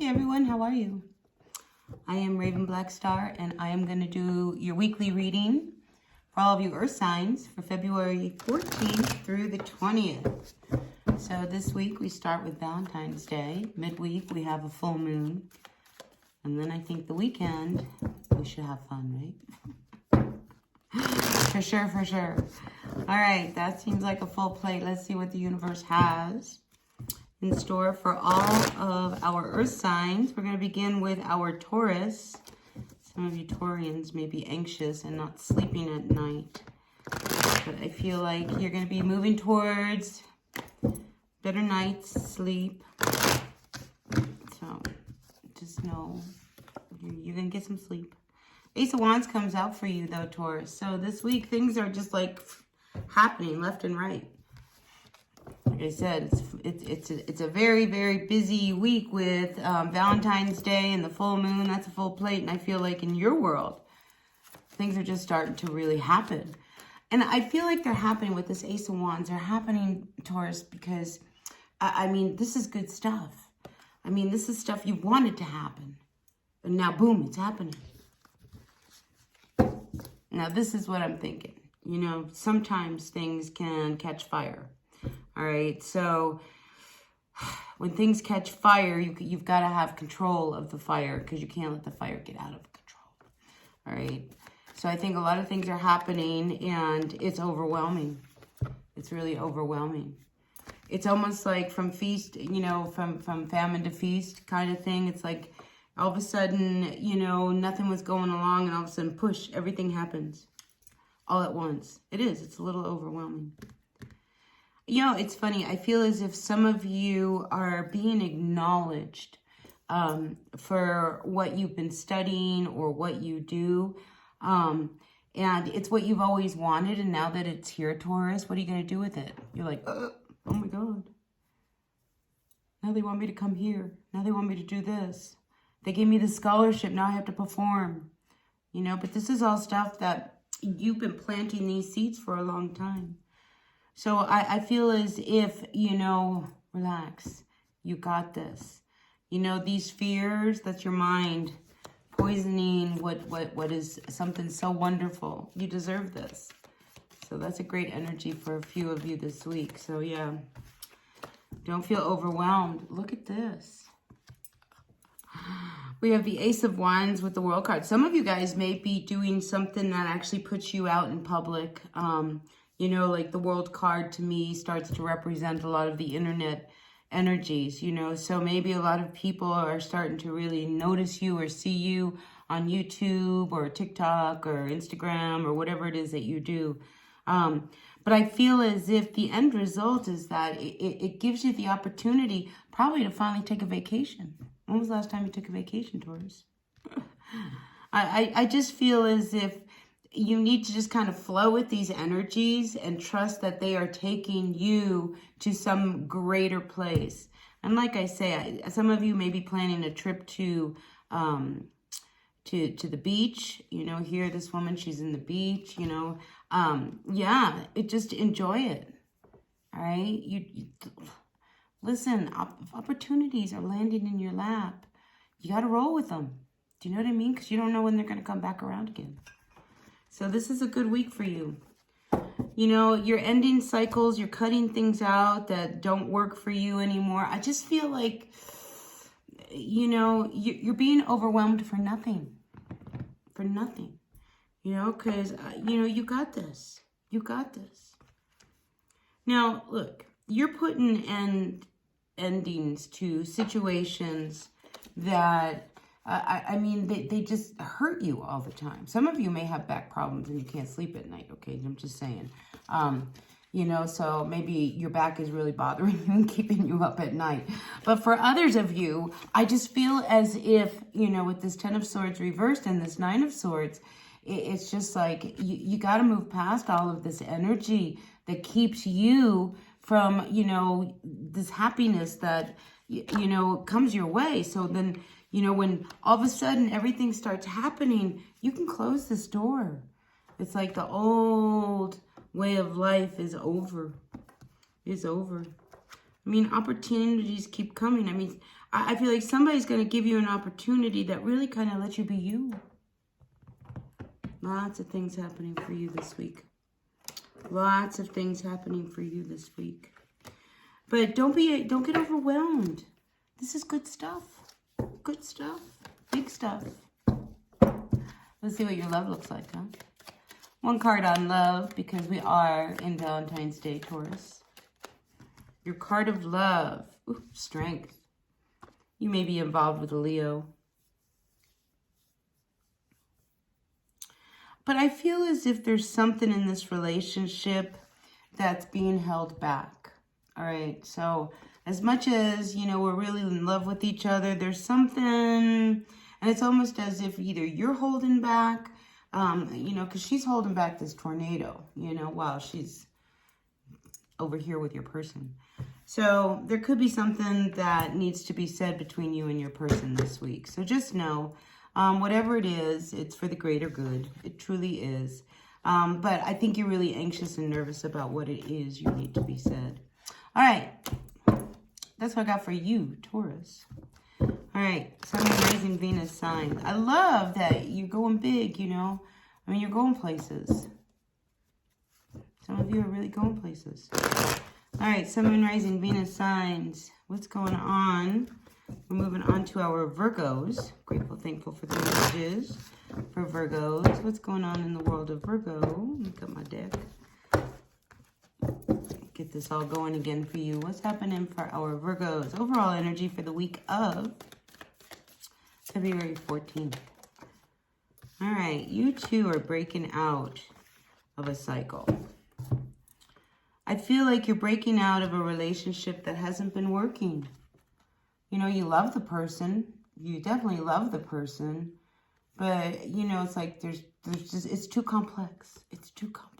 Hey everyone, how are you? I am Raven Black Star, and I am going to do your weekly reading for all of you Earth signs for February 14th through the 20th. So this week we start with Valentine's Day. Midweek we have a full moon. And then I think the weekend we should have fun, right? For sure, for sure. All right, that seems like a full plate. Let's see what the universe has in store for all of our Earth signs. We're going to begin with our Taurus. Some of you Taurians may be anxious and not sleeping at night. But I feel like you're going to be moving towards better night's sleep. So just know you're going to get some sleep. Ace of Wands comes out for you though, Taurus. So this week things are just like happening left and right. Like I said, it's a very, very busy week with Valentine's Day and the full moon. That's a full plate. And I feel like in your world, things are just starting to really happen. And I feel like they're happening with this Ace of Wands. They're happening, Taurus, because, I mean, this is good stuff. I mean, this is stuff you wanted to happen. And now, boom, it's happening. Now, this is what I'm thinking. You know, sometimes things can catch fire. All right, so when things catch fire, you've got to have control of the fire because you can't let the fire get out of control. All right, so I think a lot of things are happening and it's overwhelming. It's really overwhelming. It's almost like from feast, you know, from famine to feast kind of thing. It's like all of a sudden, you know, nothing was going along and all of a sudden, push, everything happens all at once. It's a little overwhelming. You know, it's funny. I feel as if some of you are being acknowledged for what you've been studying or what you do. And it's what you've always wanted. And now that it's here, Taurus, what are you going to do with it? You're like, oh my God. Now they want me to come here. Now they want me to do this. They gave me the scholarship. Now I have to perform. You know, but this is all stuff that you've been planting these seeds for a long time. So I feel as if, you know, relax. You got this. You know, these fears, that's your mind poisoning what is something so wonderful. You deserve this. So that's a great energy for a few of you this week. So yeah, don't feel overwhelmed. Look at this. We have the Ace of Wands with the World card. Some of you guys may be doing something that actually puts you out in public. You know, like the World card to me starts to represent a lot of the internet energies, you know. So maybe a lot of people are starting to really notice you or see you on YouTube or TikTok or Instagram or whatever it is that you do. But I feel as if the end result is that it gives you the opportunity probably to finally take a vacation. When was the last time you took a vacation, Taurus? I just feel as if you need to just kind of flow with these energies and trust that they are taking you to some greater place. And like I say, some of you may be planning a trip to the beach. You know, here, this woman, she's in the beach, you know. Yeah, just enjoy it. All right? You listen, opportunities are landing in your lap. You got to roll with them. Do you know what I mean? Because you don't know when they're going to come back around again. So this is a good week for you. You know, you're ending cycles. You're cutting things out that don't work for you anymore. I just feel like, you know, you're being overwhelmed for nothing. For nothing. You know, because, you know, you got this. You got this. Now, look, you're putting endings to situations that, I mean, they just hurt you all the time. Some of you may have back problems and you can't sleep at night, okay? I'm just saying. You know, so maybe your back is really bothering you and keeping you up at night. But for others of you, I just feel as if, you know, with this 10 of Swords reversed and this 9 of Swords, it's just like you got to move past all of this energy that keeps you from, you know, this happiness that, you know, comes your way. So then, you know, when all of a sudden everything starts happening, you can close this door. It's like the old way of life is over. It's over. I mean, opportunities keep coming. I mean, I feel like somebody's going to give you an opportunity that really kind of lets you be you. Lots of things happening for you this week. Lots of things happening for you this week. But don't get overwhelmed. This is good stuff. Good stuff. Big stuff. Let's see what your love looks like, huh? One card on love, because we are in Valentine's Day, Taurus. Your card of love. Ooh, strength. You may be involved with a Leo. But I feel as if there's something in this relationship that's being held back. All right, so as much as, you know, we're really in love with each other, there's something, and it's almost as if either you're holding back, you know, because she's holding back this tornado, you know, while she's over here with your person. So there could be something that needs to be said between you and your person this week. So just know, whatever it is, it's for the greater good. It truly is. But I think you're really anxious and nervous about what it is you need to be said. All right. That's what I got for you, Taurus. All right. Sun, Moon, Rising, Venus signs. I love that you're going big, you know. I mean, you're going places. Some of you are really going places. All right. Sun, Moon, Rising, Venus signs. What's going on? We're moving on to our Virgos. Grateful, thankful for the messages for Virgos. What's going on in the world of Virgo? Look at my deck. Get this all going again for you. What's happening for our Virgos? Overall energy for the week of February 14th. All right, you two are breaking out of a cycle. I feel like you're breaking out of a relationship that hasn't been working. You know, you love the person. You definitely love the person. But, you know, it's like there's just, it's too complex. It's too complex.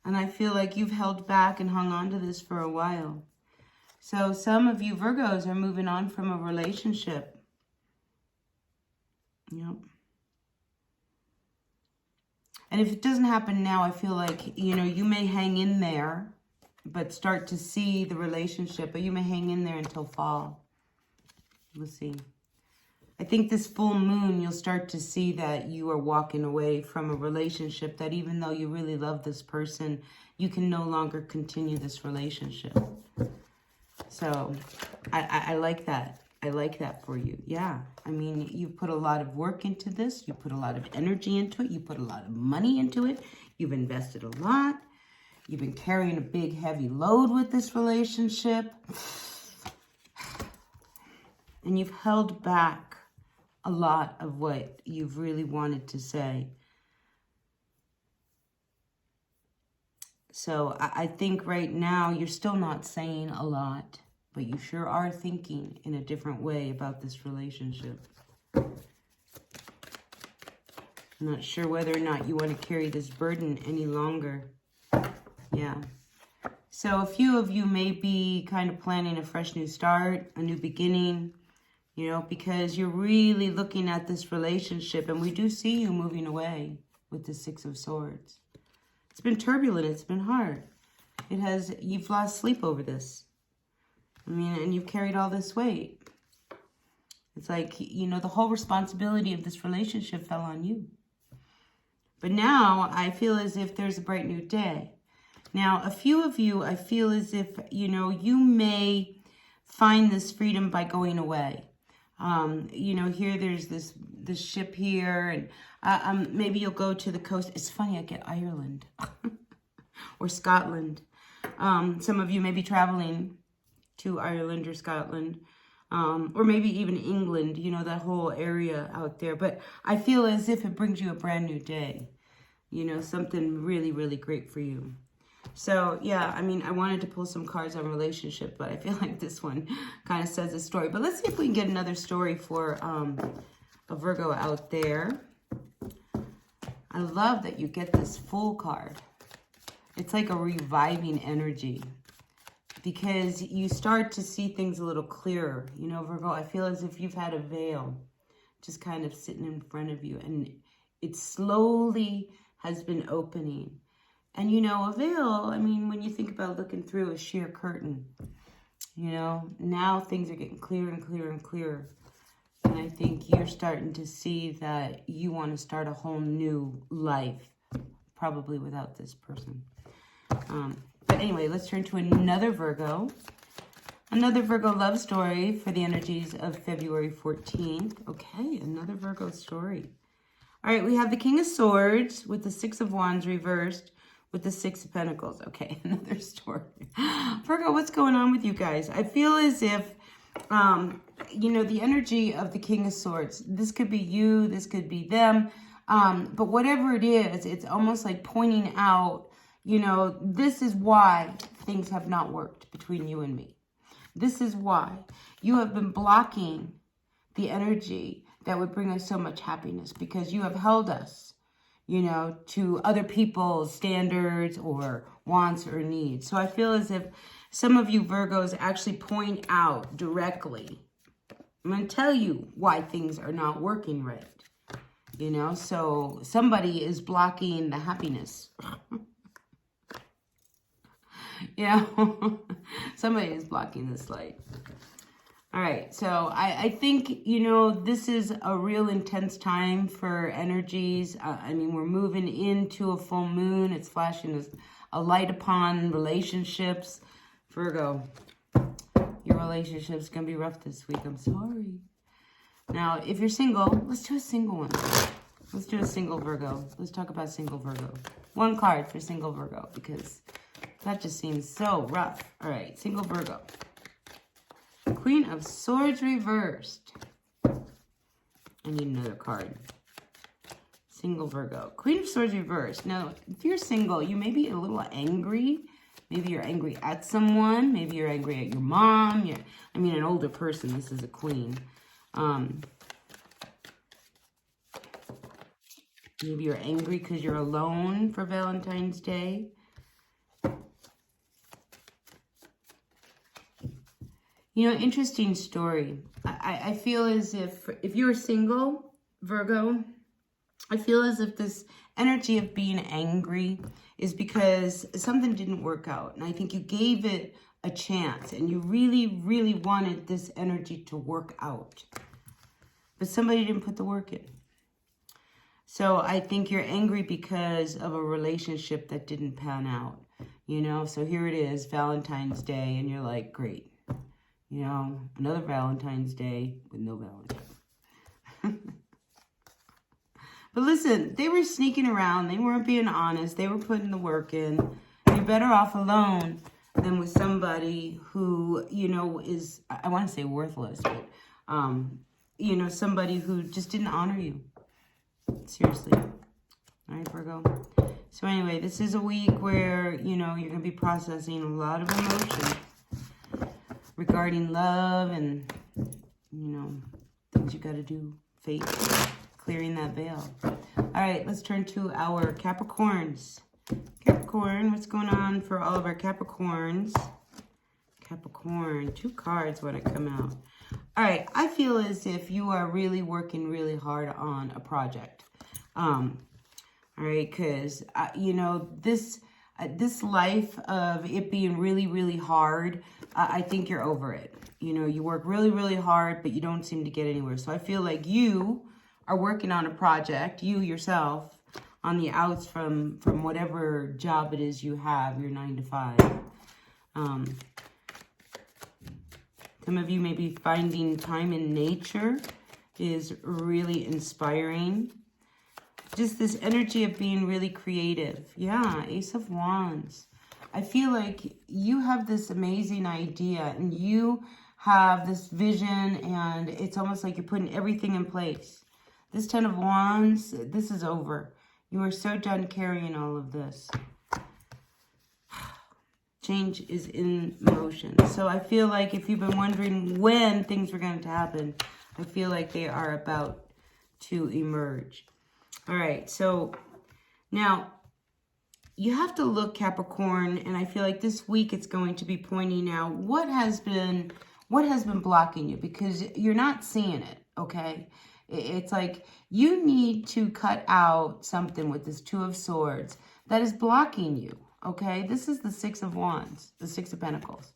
And I feel like you've held back and hung on to this for a while. So some of you Virgos are moving on from a relationship. Yep. And if it doesn't happen now, I feel like, you know, you may hang in there, but start to see the relationship. But you may hang in there until fall. We'll see. I think this full moon, you'll start to see that you are walking away from a relationship that even though you really love this person, you can no longer continue this relationship. So I like that. I like that for you. Yeah. I mean, you've put a lot of work into this. You put a lot of energy into it. You put a lot of money into it. You've invested a lot. You've been carrying a big, heavy load with this relationship. And you've held back a lot of what you've really wanted to say. So I think right now you're still not saying a lot, but you sure are thinking in a different way about this relationship. I'm not sure whether or not you want to carry this burden any longer. Yeah. So a few of you may be kind of planning a fresh new start, a new beginning, you know, because you're really looking at this relationship, and we do see you moving away with the Six of Swords. It's been turbulent. It's been hard. You've lost sleep over this. I mean, and you've carried all this weight. It's like, you know, the whole responsibility of this relationship fell on you. But now I feel as if there's a bright new day. Now, a few of you, I feel as if, you know, you may find this freedom by going away. You know, here there's this ship here, and maybe you'll go to the coast. It's funny, I get Ireland or Scotland. Some of you may be traveling to Ireland or Scotland, or maybe even England, you know, that whole area out there. But I feel as if it brings you a brand new day, you know, something really, really great for you. So, yeah, I mean, I wanted to pull some cards on relationship, but I feel like this one kind of says a story. But let's see if we can get another story for a Virgo out there. I love that you get this Fool card. It's like a reviving energy because you start to see things a little clearer. You know, Virgo, I feel as if you've had a veil just kind of sitting in front of you, and it slowly has been opening. And, you know, a veil, I mean, when you think about looking through a sheer curtain, you know, now things are getting clearer and clearer and clearer. And I think you're starting to see that you want to start a whole new life, probably without this person. But anyway, let's turn to another Virgo. Another Virgo love story for the energies of February 14th. Okay, another Virgo story. All right, we have the King of Swords with the Six of Wands reversed with the Six of Pentacles. Okay, another story. Virgo, what's going on with you guys? I feel as if, you know, the energy of the King of Swords, this could be you, this could be them, but whatever it is, it's almost like pointing out, you know, this is why things have not worked between you and me. This is why you have been blocking the energy that would bring us so much happiness, because you have held us, you know, to other people's standards or wants or needs. So I feel as if some of you Virgos actually point out directly, I'm going to tell you why things are not working right. You know, so somebody is blocking the happiness. You know, somebody is blocking this light. All right, so I think, you know, this is a real intense time for energies. I mean, we're moving into a full moon. It's flashing a light upon relationships. Virgo, your relationship's going to be rough this week. I'm sorry. Now, if you're single, let's do a single one. Let's do a single Virgo. Let's talk about single Virgo. One card for single Virgo, because that just seems so rough. All right, single Virgo. Queen of Swords reversed. I need another card. Single Virgo. Queen of Swords reversed. Now, if you're single, you may be a little angry. Maybe you're angry at someone. Maybe you're angry at your mom. I mean, an older person. This is a queen. Maybe you're angry because you're alone for Valentine's Day. You know, interesting story. I feel as if you're single, Virgo, I feel as if this energy of being angry is because something didn't work out. And I think you gave it a chance and you really, really wanted this energy to work out. But somebody didn't put the work in. So I think you're angry because of a relationship that didn't pan out. You know, so here it is, Valentine's Day, and you're like, great. You know, another Valentine's Day with no Valentine. But listen, they were sneaking around. They weren't being honest. They were putting the work in. You're better off alone than with somebody who, you know, is, I want to say worthless, but, you know, somebody who just didn't honor you. Seriously. All right, Virgo. So anyway, this is a week where, you know, you're going to be processing a lot of emotion regarding love and, you know, things you got to do, fate, clearing that veil. All right, let's turn to our Capricorns. Capricorn, what's going on for all of our Capricorns? Capricorn, 2 cards when it come out. All right, I feel as if you are really working really hard on a project. All right, because, you know, this life of it being really, really hard, I think you're over it. You know, you work really, really hard, but you don't seem to get anywhere. So I feel like you are working on a project, you yourself, on the outs from whatever job it is you have, your 9 to 5. Some of you may be finding time in nature is really inspiring. Just this energy of being really creative. Yeah, Ace of Wands. I feel like you have this amazing idea and you have this vision and it's almost like you're putting everything in place. This 10 of Wands, this is over. You are so done carrying all of this. Change is in motion. So I feel like if you've been wondering when things were going to happen, I feel like they are about to emerge. All right, so now you have to look, Capricorn, and I feel like this week it's going to be pointing out what has been blocking you, because you're not seeing it, okay? It's like you need to cut out something with this 2 of Swords that is blocking you, okay? This is the Six of Wands, the Six of Pentacles,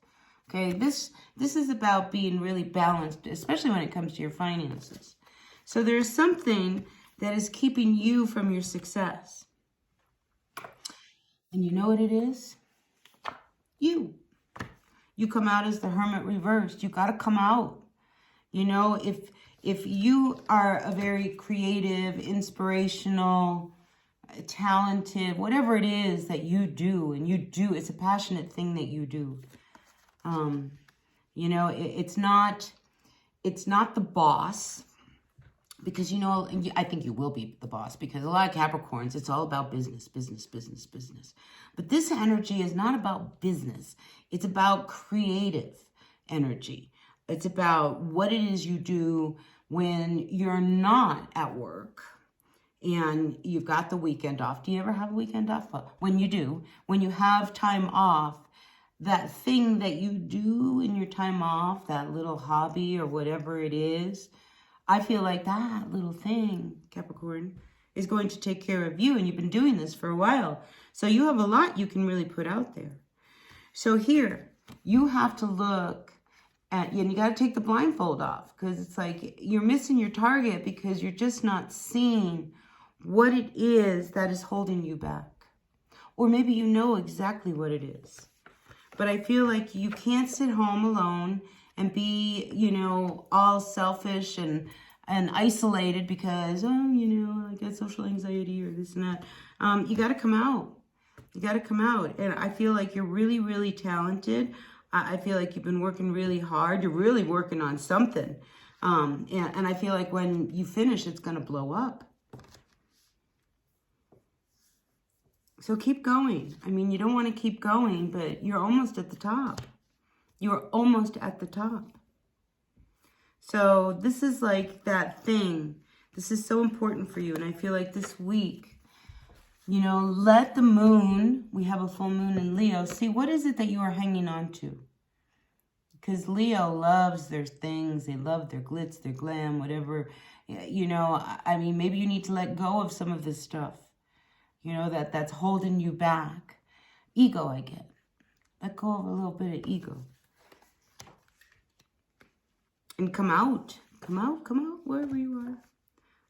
okay? This is about being really balanced, especially when it comes to your finances. So there's something that is keeping you from your success. And you know what it is? You. You come out as the Hermit reversed. You got to come out. You know, if you are a very creative, inspirational, talented, whatever it is that you do, and you do, it's a passionate thing that you do. You know, it's not the boss, because, you know, I think you will be the boss, because a lot of Capricorns, it's all about business, business, business, business. But this energy is not about business. It's about creative energy. It's about what it is you do when you're not at work and you've got the weekend off. Do you ever have a weekend off? Well, when you do, when you have time off, that thing that you do in your time off, that little hobby or whatever it is, I feel like that little thing, Capricorn, is going to take care of you. And you've been doing this for a while. So you have a lot you can really put out there. So here, you have to look at, and you got to take the blindfold off, because it's like you're missing your target because you're just not seeing what it is that is holding you back. Or maybe you know exactly what it is. But I feel like you can't sit home alone and be, you know, all selfish and isolated because, oh, you know, I got social anxiety or this and that. You got to come out. You got to come out. And I feel like you're really, really talented. I feel like you've been working really hard. You're really working on something. And I feel like when you finish, it's going to blow up. So keep going. I mean, you don't want to keep going, but you're almost at the top. You're almost at the top. So this is like that thing. This is so important for you. And I feel like this week, you know, let the moon, we have a full moon in Leo, see what is it that you are hanging on to? Because Leo loves their things. They love their glitz, their glam, whatever. You know, I mean, maybe you need to let go of some of this stuff. You know, that's holding you back. Ego, I get. Let go of a little bit of ego. And come out. Come out, wherever you are.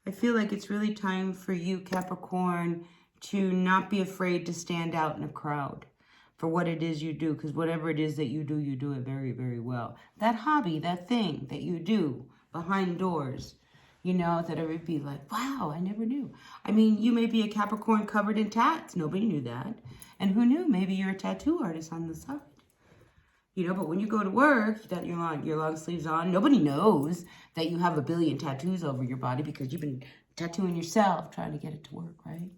I feel like it's really time for you, Capricorn, to not be afraid to stand out in a crowd for what it is you do. Because whatever it is that you do it very, very well. That hobby, that thing that you do behind doors, you know, that it would be like, wow, I never knew. I mean, you may be a Capricorn covered in tats. Nobody knew that. And who knew? Maybe you're a tattoo artist on the side. You know, but when you go to work, you got your long sleeves on. Nobody knows that you have a billion tattoos over your body because you've been tattooing yourself trying to get it to work, right?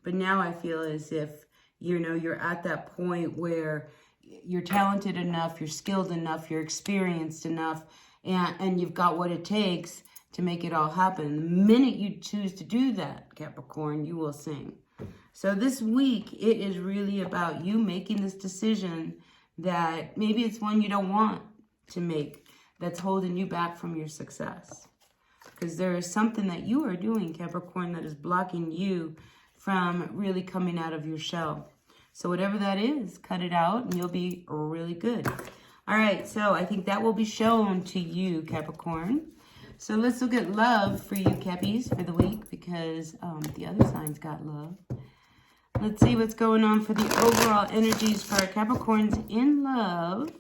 But now I feel as if, you know, you're at that point where you're talented enough, you're skilled enough, you're experienced enough, and you've got what it takes to make it all happen. The minute you choose to do that, Capricorn, you will sing. So this week, it is really about you making this decision that maybe it's one you don't want to make that's holding you back from your success. Because there is something that you are doing, Capricorn, that is blocking you from really coming out of your shell. So whatever that is, cut it out and you'll be really good. All right, so I think that will be shown to you, Capricorn. So let's look at love for you, Cappies, for the week, because the other signs got love. Let's see what's going on for the overall energies for our Capricorns in love,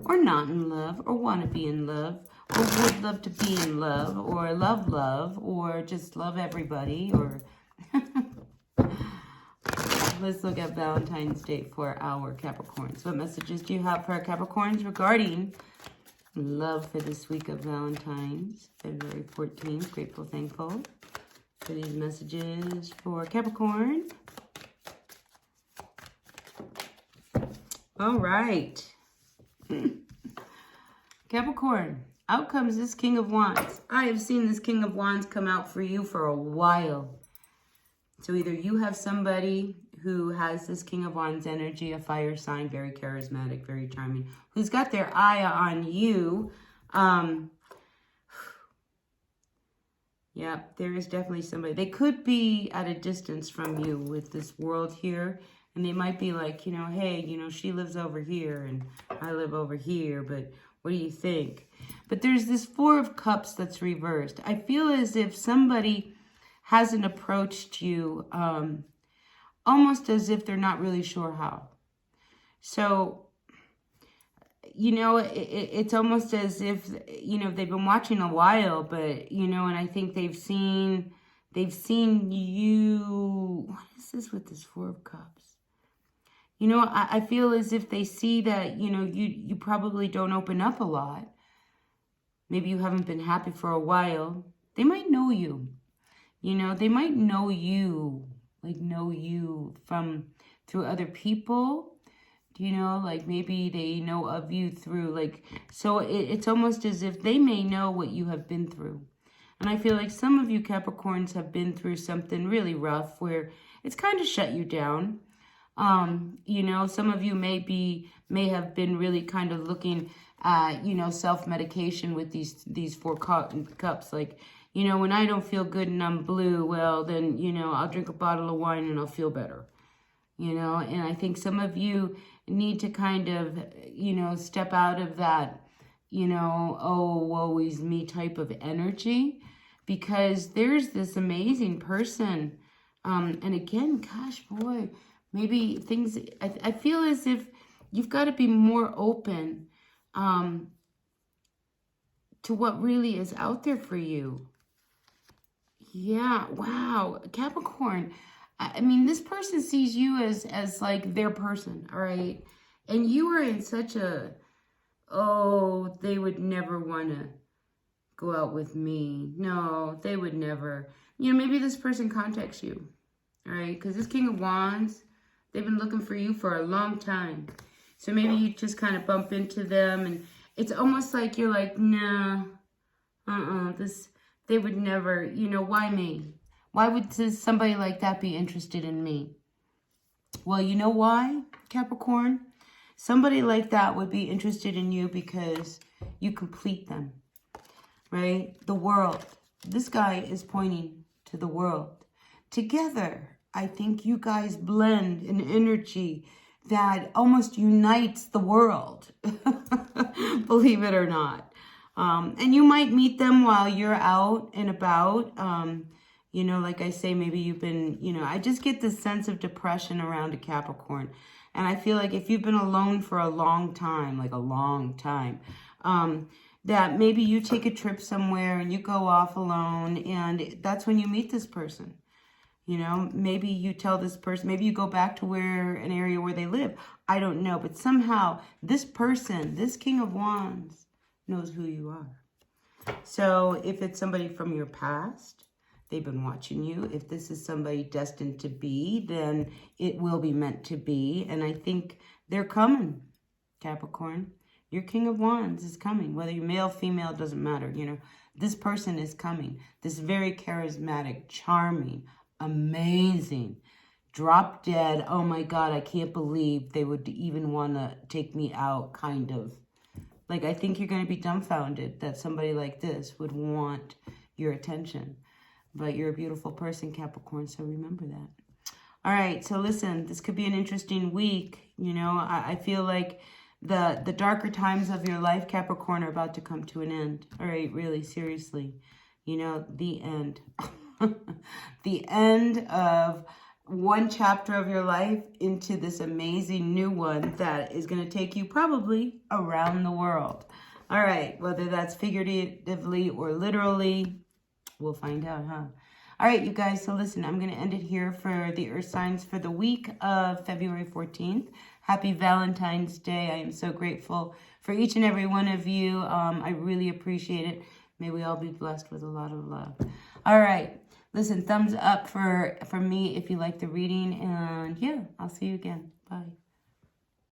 or not in love, or want to be in love, or would love to be in love, or love, or just love everybody, or... Let's look at Valentine's Day for our Capricorns. What messages do you have for our Capricorns regarding love for this week of Valentine's, February 14th? Grateful, thankful for these messages for Capricorn. All right. Capricorn, out comes this King of Wands. I have seen this King of Wands come out for you for a while. So either you have somebody who has this King of Wands energy, a fire sign, very charismatic, very charming, who's got their eye on you. Yeah, there is definitely somebody. They could be at a distance from you with this world here. And they might be like, you know, hey, you know, she lives over here and I live over here. But what do you think? But there's this Four of Cups that's reversed. I feel as if somebody hasn't approached you almost as if they're not really sure how. So, you know, it's almost as if, you know, they've been watching a while, but, you know, and I think they've seen you. What is this with this Four of Cups? You know, I feel as if they see that, you know, you probably don't open up a lot. Maybe you haven't been happy for a while. They might know you. You know, they might know you, like know you from through other people. You know, like maybe they know of you through like, so it's almost as if they may know what you have been through. And I feel like some of you Capricorns have been through something really rough where it's kind of shut you down. You know, some of you may have been really kind of looking at, you know, self-medication with these four cups. Like, you know, when I don't feel good and I'm blue, well, then, you know, I'll drink a bottle of wine and I'll feel better. You know, and I think some of you need to kind of, you know, step out of that, you know, oh, woe is me type of energy, because there's this amazing person. And again, gosh, boy, maybe things, I feel as if you've got to be more open to what really is out there for you. Yeah, wow, Capricorn. I mean, this person sees you as like their person, all right? And you are in such a, oh, they would never want to go out with me. No, they would never. You know, maybe this person contacts you, all right? Because this King of Wands, they've been looking for you for a long time. So maybe you just kind of bump into them and it's almost like you're like, nah, they would never, you know, why me? Why would somebody like that be interested in me? Well, you know why, Capricorn? Somebody like that would be interested in you because you complete them, right? The world. This guy is pointing to the world. Together, I think you guys blend an energy that almost unites the world, believe it or not. And you might meet them while you're out and about. You know, like I say, maybe you've been, you know, I just get this sense of depression around a Capricorn. And I feel like if you've been alone for a long time, like a long time, that maybe you take a trip somewhere and you go off alone and that's when you meet this person. You know, maybe you tell this person, maybe you go back to an area where they live. I don't know. But somehow this person, this King of Wands, knows who you are. So if it's somebody from your past, they've been watching you. If this is somebody destined to be, then it will be meant to be. And I think they're coming, Capricorn. Your King of Wands is coming. Whether you're male, female, doesn't matter. You know, this person is coming. This very charismatic, charming, amazing, drop dead, oh my God, I can't believe they would even want to take me out kind of. Like, I think you're going to be dumbfounded that somebody like this would want your attention. But you're a beautiful person, Capricorn, so remember that. All right, so listen, this could be an interesting week. You know, I feel like the darker times of your life, Capricorn, are about to come to an end. All right, really, seriously. You know, the end. The end of one chapter of your life into this amazing new one that is going to take you probably around the world. All right, whether that's figuratively or literally, we'll find out, huh? All right, you guys, so listen, I'm going to end it here for the Earth signs for the week of February 14th. Happy Valentine's Day. I am so grateful for each and every one of you. I really appreciate it. May we all be blessed with a lot of love. All right. Listen, thumbs up for me if you like the reading. And yeah, I'll see you again. Bye.